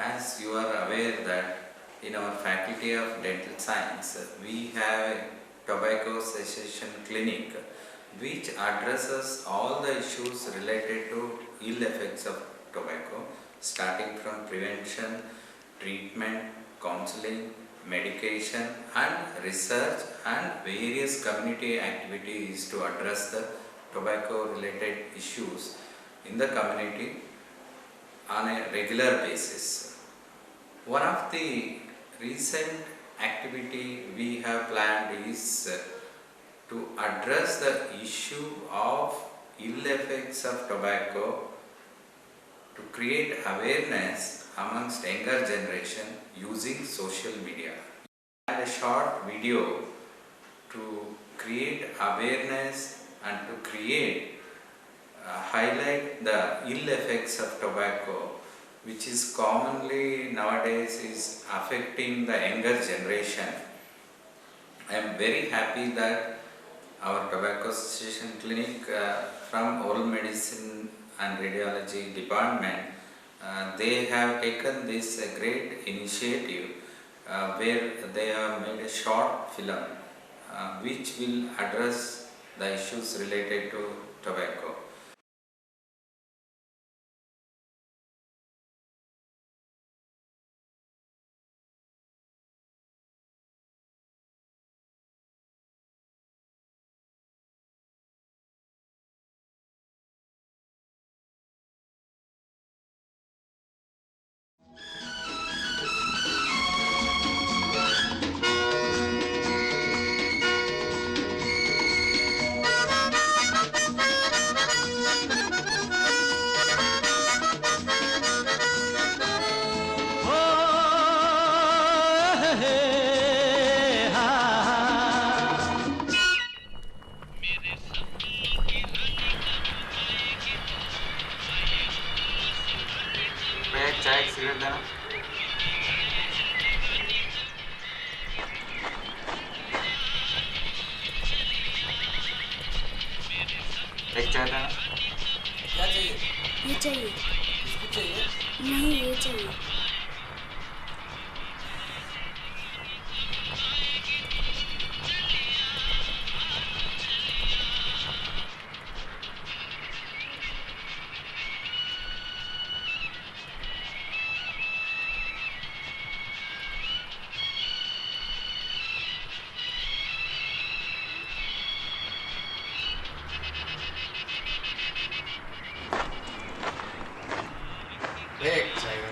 As you are aware that in our Faculty of Dental Science, we have a tobacco cessation clinic which addresses all the issues related to ill effects of tobacco, starting from prevention, treatment, counseling, medication and research and various community activities to address the tobacco related issues in the community on a regular basis. One of the recent activity we have planned is to address the issue of ill effects of tobacco, to create awareness amongst younger generation using social media. And a short video to create awareness and to highlight the ill effects of tobacco, which is commonly nowadays is affecting the younger generation. I am very happy that our tobacco cessation clinic from oral medicine and radiology department, they have taken this great initiative where they have made a short film which will address the issues related to tobacco. भैया चाय एक cigarette देना। एक चाय देना। क्या चाहिए? ये चाहिए। बिस्कुट चाहिए? नहीं, ये चाहिए। एक चाहिए।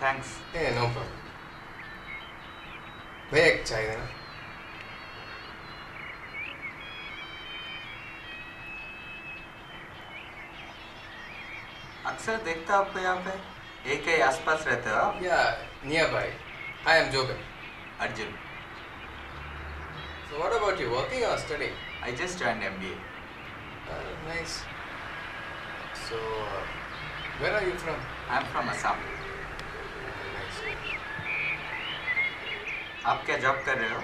थैंक्स। No problem. भैया एक चाय देना। अक्सर देखता आपको यहाँ पे एक ही आसपास रहते हो आप? या नियर बाय। आई एम जोबन। Arjun. So what about you? Working or studying? I just joined MBA. Nice. So where are you from? I'm from Assam. Nice. आप क्या जॉब कर रहे हो?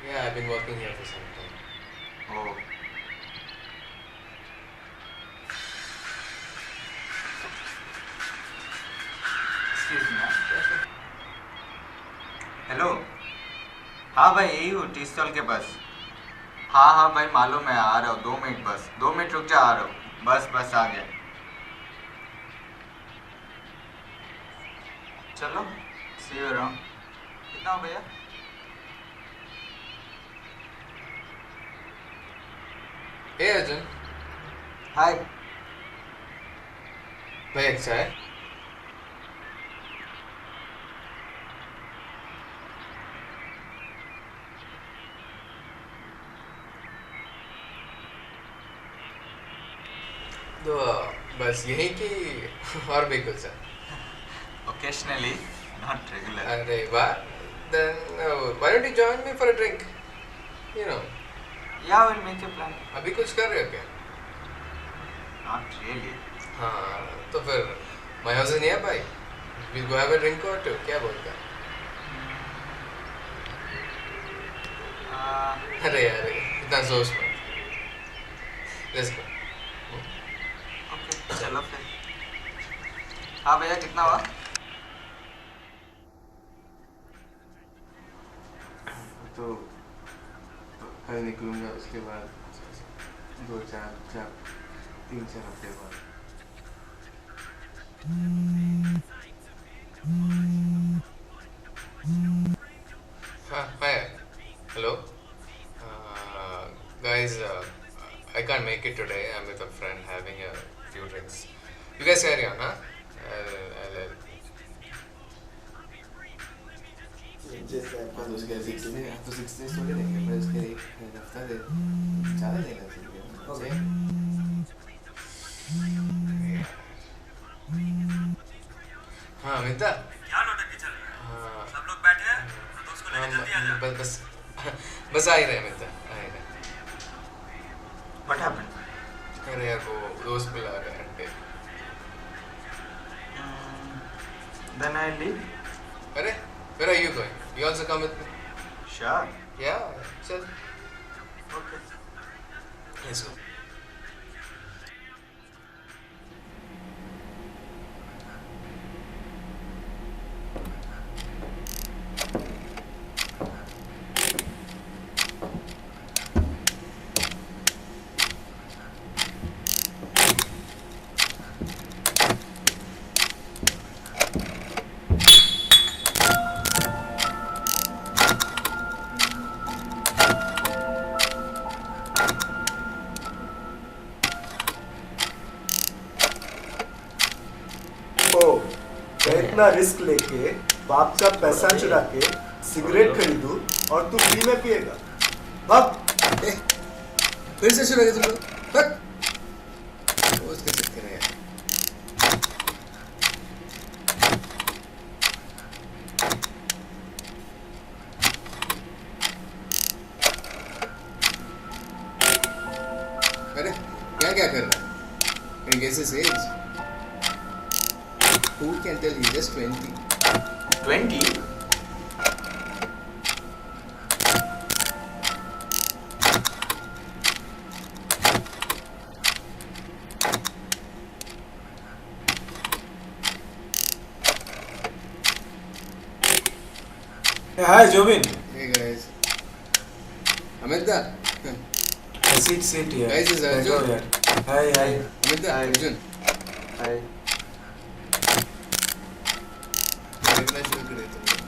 Yeah, I've been working here for some time. Oh, excuse me. Hello, हाँ भाई यही हूँ tea stall के पास। हाँ भाई मालूम है, आ रहा हूँ 2 मिनट, बस 2 मिनट रुक जा, आ रहा हूँ, बस आ गया। चलो सी यू अराउंड. कितना हो गया? Hey Arjun, हाय. भाई अच्छा है. तो बस यही कि और भी कुछ है. Occasionally, not regular. अरे वाह. Then why don't you join me for a drink? You know, Yeah, we'll make a plan. अभी कुछ कर रहे हो क्या? Not really. हाँ तो फिर my house is nearby. We'll go have a drink or two. क्या बोलता है? अरे यार इतना सोच मत. Let's go. ओके चलो फिर. हाँ भैया कितना हुआ? तो कल निकलूंगा उसके बाद 3-4 हफ्ते बाद. हाँ hi hello guys I can't make it today. I'm with a friend having a few drinks. You guys carry on, huh? I'll जैसे आपका दोस्त उसके कहते 6 हैं days तो 6 days थोड़ी देंगे पर उसके एक हफ्ता दे ज़्यादा देना चाहिए. हाँ मिता क्या नौटंकी चल रहा है? हाँ सब लोग बैठे हैं तो दोस्त को लेके जल्दी आ जा. बस बस आ ही रहे मिता आ ही रहे. What happened? अरे यार वो दोस्त बुला रहे हैं अंडे. Then I leave. अरे where are you going? You also come with me? Sure. Yeah, चल. Okay. Let's go. ओ मैं इतना रिस्क लेके बाप का पैसा चुरा के सिगरेट खरीदूं और तू फ्री में पिएगा. भाग. फिर से शुरू हो गया तुम लोग. हट. दोस्त के चक्कर है यार. अरे क्या कर रहा है? Can you guess his age? Who can tell he's just 20? 20? Hi Jobin. Hey guys. Amita. Seat here. Guys, is Arjun. Hi hi. Amita, Arjun. Hi. देखना शुरू कर देते हैं.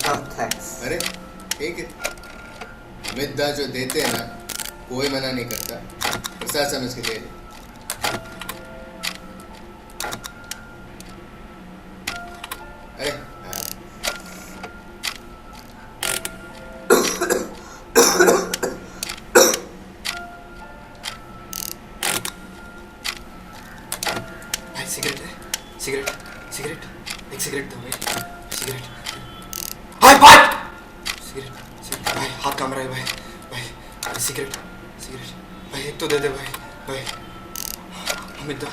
No, thanks. अरे ठीक है. अमित दा जो देते हैं ना कोई मना नहीं करता. प्रसाद समझ के ले ले. अरे हाँ. भाई सिगरेट है. सिगरेट एक सिगरेट दो भाई. सिगरेट. हाय फाइव. सिगरेट भाई हाथ काम रहा है भाई। भाई सिगरेट भाई एक तो दे दे भाई। अमित दा,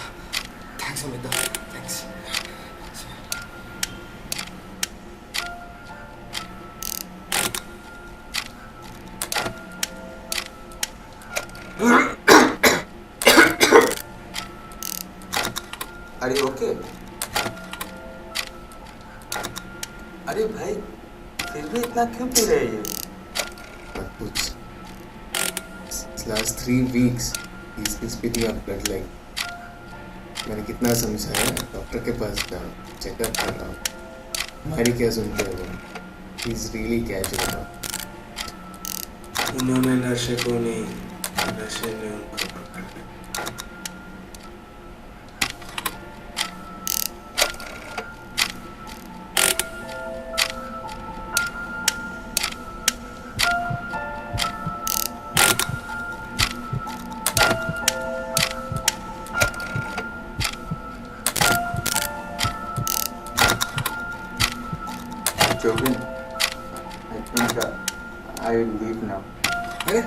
थैंक्स अमित दा, थैंक्स। अरे ओके। अरे भाई फिर भी इतना क्यों पी रहे हैं? कुछ last 3 weeks he's speaking up but like मैंने कितना समझाया, डॉक्टर के पास जाओ, चेकअप कराओ, हमारी क्या सुनते हैं वो? he's really catching up। उन्होंने नशे को नहीं, नशे ने उनको पकड़ा। Joven, I think I will leave now. अरे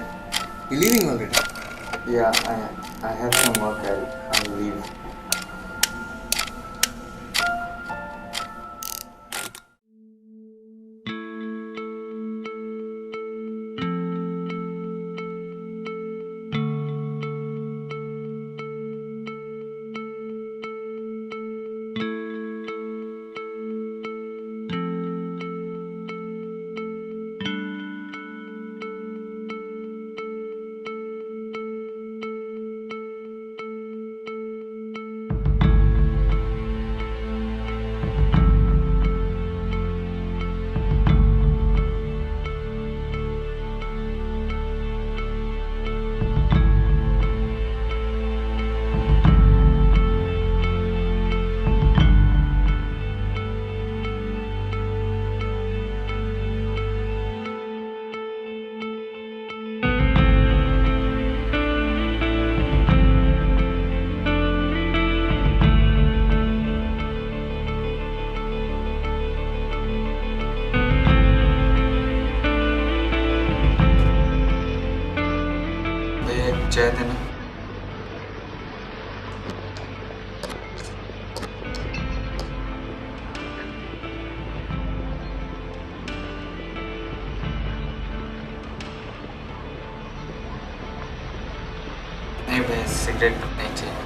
you leaving already? Yeah, I have some work. I'll leave. चाय देना। नहीं भैया सिगरेट नहीं चाहिए।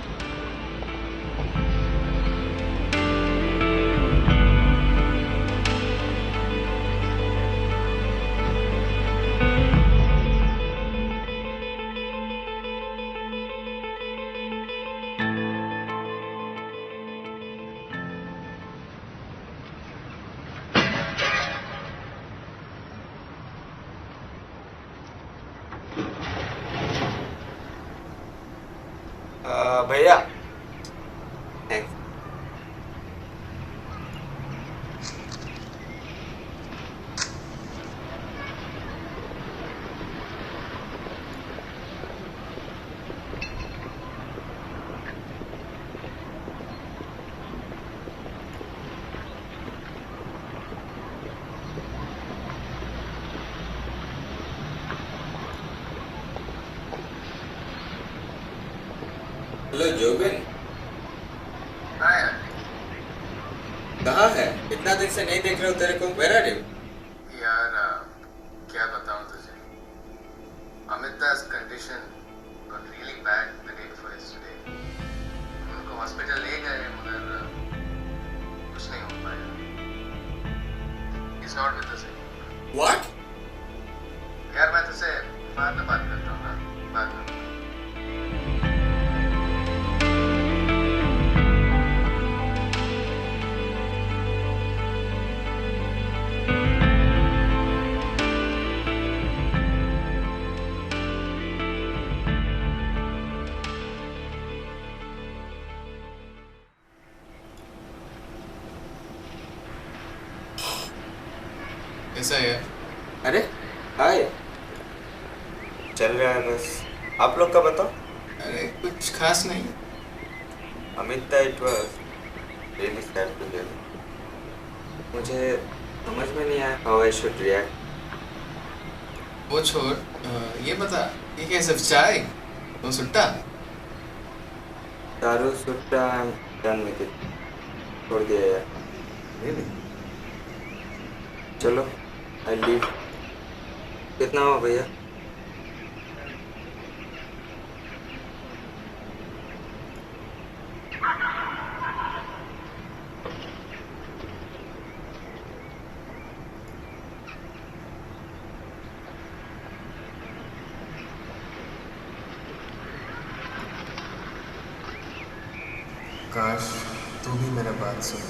भैया हेलो जोबिन, कहाँ है? इतना दिन से नहीं देख रहे हो तेरे को। Where are you? यार क्या बताऊं तुझे, अमिता's condition got really bad the day before yesterday। उनको हॉस्पिटल ले गए मगर कुछ नहीं हो पाया। He's not with us anymore। What? यार मैं तुझसे बाद में बात करता हूँ ना, बाद में। कैसा है? अरे हाय, चल रहा है बस। आप लोग का बताओ। अरे कुछ खास नहीं। Amit it was really sad to hear. मुझे समझ में नहीं आया हाउ आई शुड रिएक्ट। वो छोड़, ये बता, ये क्या सिर्फ चाय? तो सुट्टा? दारू सुट्टा I am done with it, छोड़ दिया यार। Really? चलो आई लीव। कितना हुआ भैया? काश तू भी मेरा बात सुन।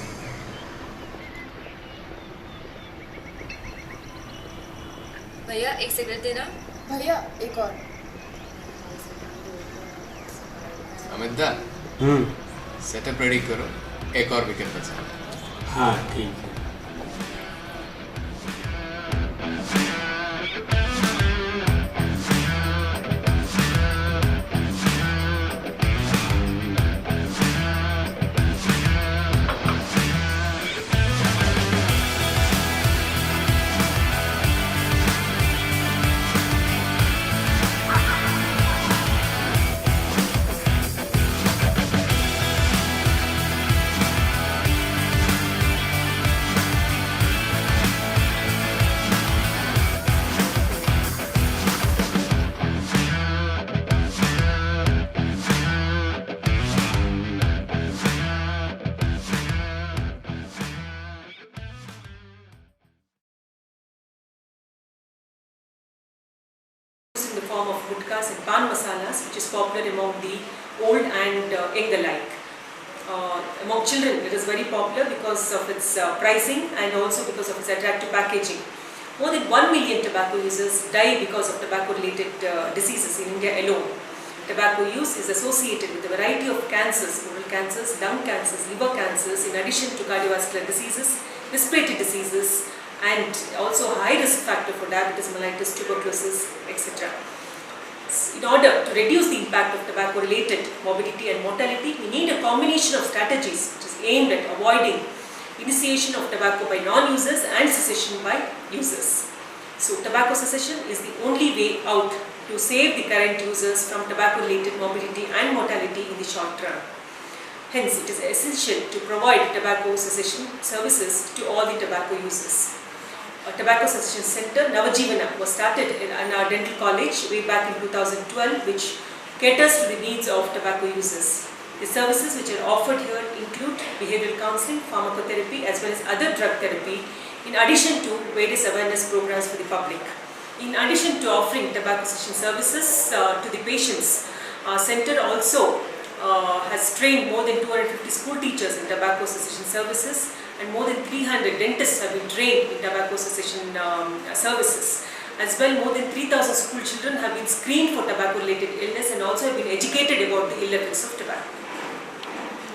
भैया एक सिगरेट देना। भैया एक और। अमित दा, सेटअप रेडी करो, एक और वीकेंड बचा। हाँ ठीक है। In the form of gutkas and pan masalas, which is popular among the old and young alike. Among children, it is very popular because of its pricing and also because of its attractive packaging. More than 1 million tobacco users die because of tobacco-related diseases in India alone. Tobacco use is associated with a variety of cancers, oral cancers, lung cancers, liver cancers, in addition to cardiovascular diseases, respiratory diseases, and also a high risk factor for diabetes mellitus, tuberculosis, etc. In order to reduce the impact of tobacco related morbidity and mortality, we need a combination of strategies which is aimed at avoiding initiation of tobacco by non-users and cessation by users. So tobacco cessation is the only way out to save the current users from tobacco related morbidity and mortality in the short run. Hence, it is essential to provide tobacco cessation services to all the tobacco users. A tobacco cessation center, Navajivana, was started in our dental college way back in 2012, which caters to the needs of tobacco users. The services which are offered here include behavioral counseling, pharmacotherapy, as well as other drug therapy, in addition to various awareness programs for the public. In addition to offering tobacco cessation services to the patients, our center also has trained more than 250 school teachers in tobacco cessation services, and more than 300 dentists have been trained in tobacco cessation services. As well, more than 3,000 school children have been screened for tobacco related illness and also have been educated about the ill effects of tobacco.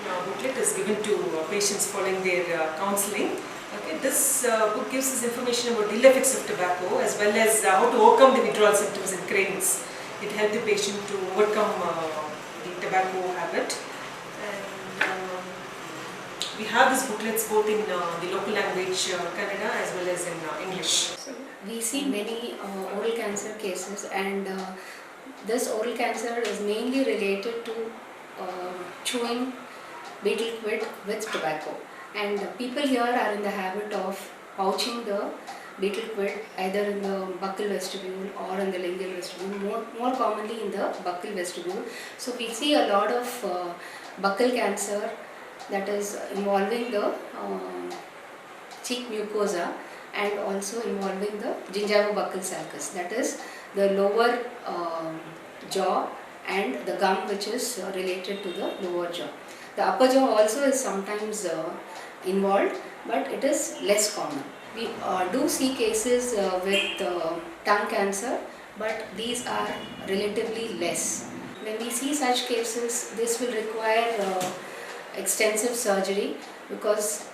Now, booklet is given to patients following their counseling. Okay, this book gives us information about the ill effects of tobacco as well as how to overcome the withdrawal symptoms and cravings. It helps the patient to overcome the tobacco habit. We have these booklets both in the local language Kannada as well as in English. So we see many oral cancer cases, and this oral cancer is mainly related to chewing betel quid with tobacco, and people here are in the habit of pouching the betel quid either in the buccal vestibule or in the lingual vestibule, more commonly in the buccal vestibule. So we see a lot of buccal cancer that is involving the cheek mucosa and also involving the gingivobuccal sulcus, that is the lower jaw and the gum which is related to the lower jaw. The upper jaw also is sometimes involved, but it is less common. We do see cases with tongue cancer, but these are relatively less. When we see such cases, this will require extensive surgery, because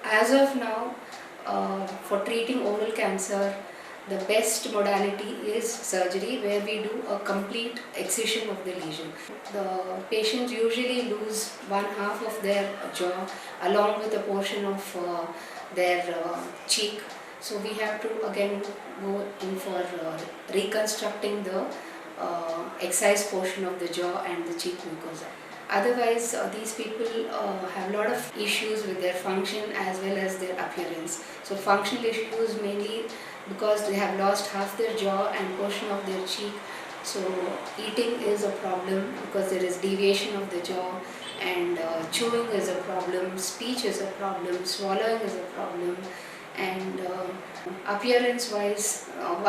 as of now for treating oral cancer, the best modality is surgery, where we do a complete excision of the lesion. The patients usually lose one half of their jaw along with a portion of their cheek, So we have to again go in for reconstructing the excised portion of the jaw and the cheek mucosa. Otherwise, these people have a lot of issues with their function as well as their appearance. So functional issues mainly because they have lost half their jaw and portion of their cheek. So eating is a problem because there is deviation of the jaw, and chewing is a problem, speech is a problem, swallowing is a problem, and appearance wise,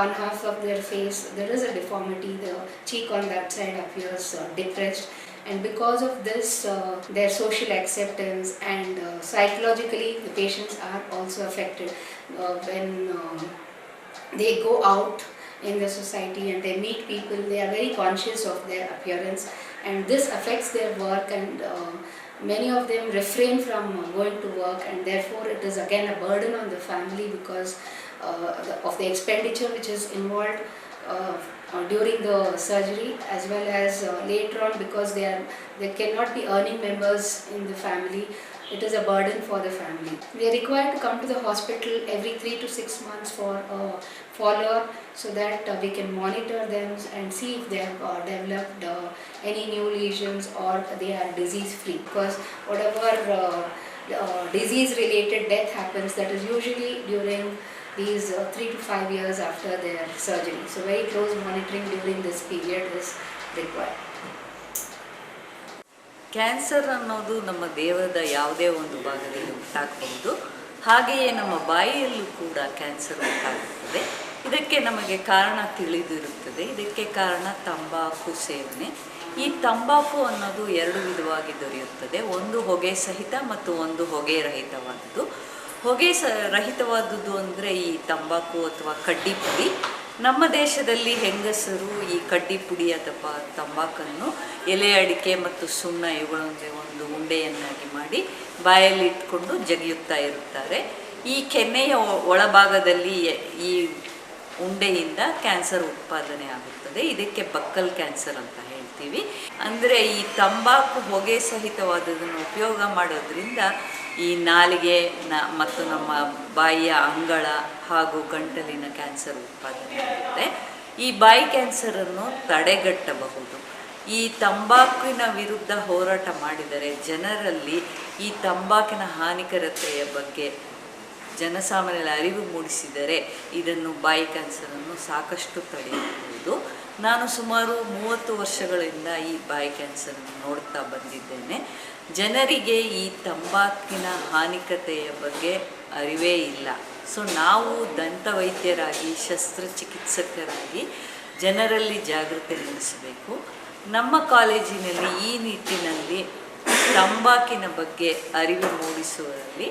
one half of their face there is a deformity. The cheek on that side appears depressed, and because of this their social acceptance and psychologically the patients are also affected when they go out in the society and they meet people. They are very conscious of their appearance, and this affects their work, and many of them refrain from going to work, and therefore it is again a burden on the family because of the expenditure which is involved during the surgery, as well as later on because they cannot be earning members in the family. It is a burden for the family. They are required to come to the hospital every 3 to 6 months for a follow-up, so that we can monitor them and see if they have developed any new lesions or they are disease-free. Because whatever disease-related death happens, that is usually during these 3 to 5 years after their surgery. So very close monitoring during this period is required. Cancer ಅನ್ನೋದು ನಮ್ಮ ದೇಹದ ಯಾವುದೇ ಒಂದು ಭಾಗದಲ್ಲಿ ಉಂಟಾಗಬಹುದು. ಹಾಗೆಯೇ ನಮ್ಮ ಬಾಯಿಯಲ್ಲೂ ಕೂಡ ಕ್ಯಾನ್ಸರ್ ಉಂಟಾಗುತ್ತದೆ. ಇದಕ್ಕೆ ನಮಗೆ ಕಾರಣ ತಿಳಿದಿರುತ್ತದೆ. ಇದಕ್ಕೆ ಕಾರಣ ತಂಬಾಕು ಸೇವನೆ. ಈ ತಂಬಾಕು ಅನ್ನೋದು ಎರಡು ವಿಧವಾಗಿ ದೊರೆಯುತ್ತದೆ. ಒಂದು ಹೊಗೆ ಸಹಿತ ಮತ್ತು ಒಂದು ಹೊಗೆ ರಹಿತವಾದದ್ದು. ಹೊಗೆ ರಹಿತವಾದದ್ದು ಅಂದರೆ ಈ ತಂಬಾಕು ಅಥವಾ ಕಡ್ಡಿ ಪುಡಿ. ನಮ್ಮ ದೇಶದಲ್ಲಿ ಹೆಂಗಸರು ಈ ಕಡ್ಡಿ ಪುಡಿ ಅಥವಾ ತಂಬಾಕನ್ನು ಎಲೆ ಅಡಿಕೆ ಮತ್ತು ಸುಣ್ಣ ಇವುಗಳೊಂದಿಗೆ ಒಂದು ಉಂಡೆಯನ್ನಾಗಿ ಮಾಡಿ ಬಾಯಲ್ಲಿ ಇಟ್ಕೊಂಡು ಜಗಿಯುತ್ತಾ ಇರುತ್ತಾರೆ. ಈ ಕೆನ್ನೆಯ ಒಳಭಾಗದಲ್ಲಿ ಈ ಉಂಡೆಯಿಂದ ಕ್ಯಾನ್ಸರ್ ಉತ್ಪಾದನೆ ಆಗುತ್ತದೆ. ಇದಕ್ಕೆ ಬಕ್ಕಲ್ ಕ್ಯಾನ್ಸರ್ ಅಂತ ಹೇಳ್ತೀವಿ. ಅಂದರೆ ಈ ತಂಬಾಕು ಹೊಗೆ ಸಹಿತವಾದದನ್ನು ಉಪಯೋಗ ಮಾಡೋದ್ರಿಂದ ಈ ನಾಲಿಗೆ ಮತ್ತು ನಮ್ಮ ಬಾಯಿಯ ಅಂಗಳ ಹಾಗೂ ಗಂಟಲಿನ ಕ್ಯಾನ್ಸರ್ ಉತ್ಪಾದನೆ ಆಗುತ್ತೆ. ಈ ಬಾಯಿ ಕ್ಯಾನ್ಸರನ್ನು ತಡೆಗಟ್ಟಬಹುದು. ಈ ತಂಬಾಕಿನ ವಿರುದ್ಧ ಹೋರಾಟ ಮಾಡಿದರೆ ಜನರಲ್ಲಿ ಈ ತಂಬಾಕಿನ ಹಾನಿಕರತೆಯ ಬಗ್ಗೆ ಜನಸಾಮಾನ್ಯರ ಅರಿವು ಮೂಡಿಸಿದರೆ ಇದನ್ನು ಬಾಯಿ ಕ್ಯಾನ್ಸರನ್ನು ಸಾಕಷ್ಟು ತಡೆಯಬಹುದು. ನಾನು ಸುಮಾರು 30 ವರ್ಷಗಳಿಂದ ಈ ಬಾಯಿ ಕ್ಯಾನ್ಸರನ್ನು ನೋಡ್ತಾ ಬಂದಿದ್ದೇನೆ. ಜನರಿಗೆ ಈ ತಂಬಾಕಿನ ಹಾನಿಕತೆಯ ಬಗ್ಗೆ ಅರಿವೇ ಇಲ್ಲ. ಸೊ ನಾವು ದಂತ ವೈದ್ಯರಾಗಿ ಶಸ್ತ್ರಚಿಕಿತ್ಸಕರಾಗಿ ಜನರಲ್ಲಿ ಜಾಗೃತಿ ಮೂಡಿಸಬೇಕು. ನಮ್ಮ ಕಾಲೇಜಿನಲ್ಲಿ ಈ ನಿಟ್ಟಿನಲ್ಲಿ ತಂಬಾಕಿನ ಬಗ್ಗೆ ಅರಿವು ಮೂಡಿಸುವಲ್ಲಿ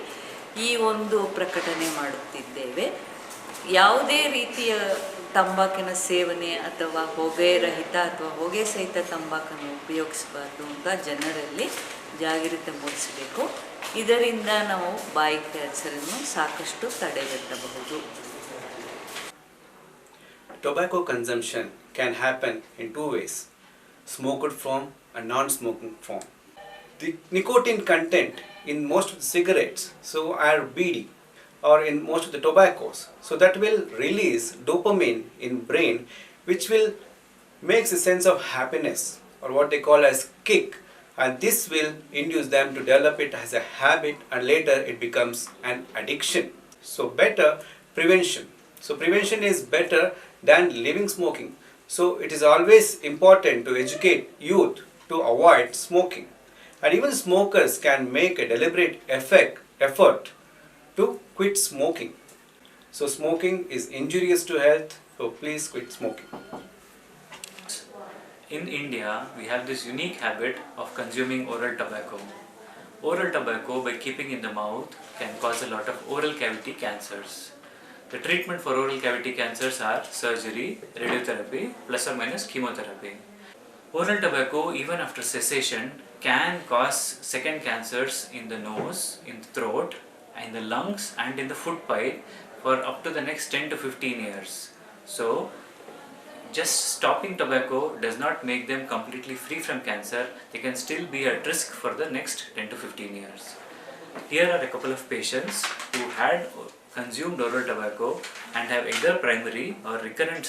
ಈ ಒಂದು ಪ್ರಕಟಣೆ ಮಾಡುತ್ತಿದ್ದೇವೆ. ಯಾವುದೇ ರೀತಿಯ ತಂಬಾಕಿನ ಸೇವನೆ ಅಥವಾ ಹೊಗೆ ರಹಿತ ಅಥವಾ ಹೊಗೆ ಸಹಿತ ತಂಬಾಕನ್ನು ಉಪಯೋಗಿಸಬಾರ್ದು ಅಂತ ಜನರಲ್ಲಿ ಜಾಗೃತಿ ಮೂಡಿಸಬೇಕು. ಇದರಿಂದ ನಾವು ಬಾಯಿ ಕ್ಯಾನ್ಸರನ್ನು ಸಾಕಷ್ಟು ತಡೆಗಟ್ಟಬಹುದು. Tobacco consumption can happen in two ways: smoked form and non-smoking form. The nicotine content in most of the cigarettes are BD, or in most of the tobaccos, so that will release dopamine in brain, which will makes a sense of happiness, or what they call as kick, and this will induce them to develop it as a habit, and later it becomes an addiction. So better prevention. So prevention is better than leaving smoking. So it is always important to educate youth to avoid smoking, and even smokers can make a deliberate effort to quit smoking. So smoking is injurious to health, so please quit smoking. In India, we have this unique habit of consuming oral tobacco. Oral tobacco, by keeping in the mouth, can cause a lot of oral cavity cancers. The treatment for oral cavity cancers are surgery, radiotherapy, plus or minus chemotherapy. Oral tobacco, even after cessation, can cause second cancers in the nose, in the throat, in the lungs and in the food pipe for up to the next 10 to 15 years. So just stopping tobacco does not make them completely free from cancer. They can still be at risk for the next 10 to 15 years. Here are a couple of patients who had consumed oral tobacco and have either primary or recurrent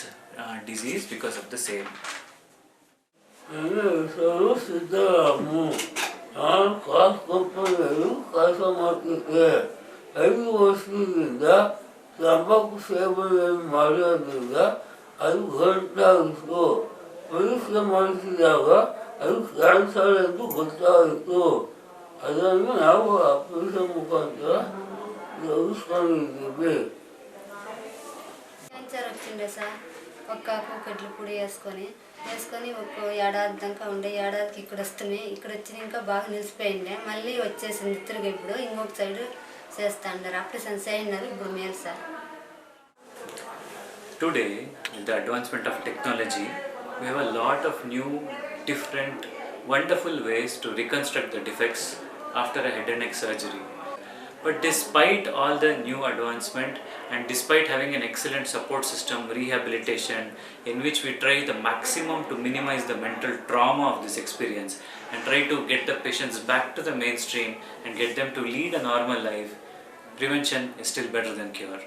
disease because of the same. ತಂಬಾಕು ಸೇವನೆ ಮಾಡೋದ್ರಿಂದ ಅದು ಹೊರಟಾಗಿತ್ತು. ಪರೀಕ್ಷೆ ಮಾಡಿಸಿದಾಗ ಅದು cancer ಎಂದು ಗೊತ್ತಾಯಿತು. ಅದನ್ನು ನಾವು ಆಪರೇಷನ್ ಮುಖಾಂತರ తెలుసుಕೊಂಡಿದ್ದೀವಿ. క్యాన్సర్ వచ్చిండే సార్ ఒక్కాకు కడ్లు పొడి వేసుకొని ఒక ఏడాది దాకా ఉండే, ఏడాదికి ఇక్కడ వస్తున్నాయి. ఇక్కడ వచ్చి ఇంకా బాగా నిలిచిపోయిండే, మళ్ళీ వచ్చేసింది తిరిగి. ఇప్పుడు ఇంకొక సైడ్ చేస్తా అన్నారు, ఆపరేషన్ చేయినారు, ఇప్పుడు మేలు sir. Today, with the advancement of technology, we have a lot of new, different, wonderful ways to reconstruct the defects after a head and neck surgery. But despite all the new advancement and despite having an excellent support system, rehabilitation, in which we try the maximum to minimize the mental trauma of this experience and try to get the patients back to the mainstream and get them to lead a normal life, prevention is still better than cure.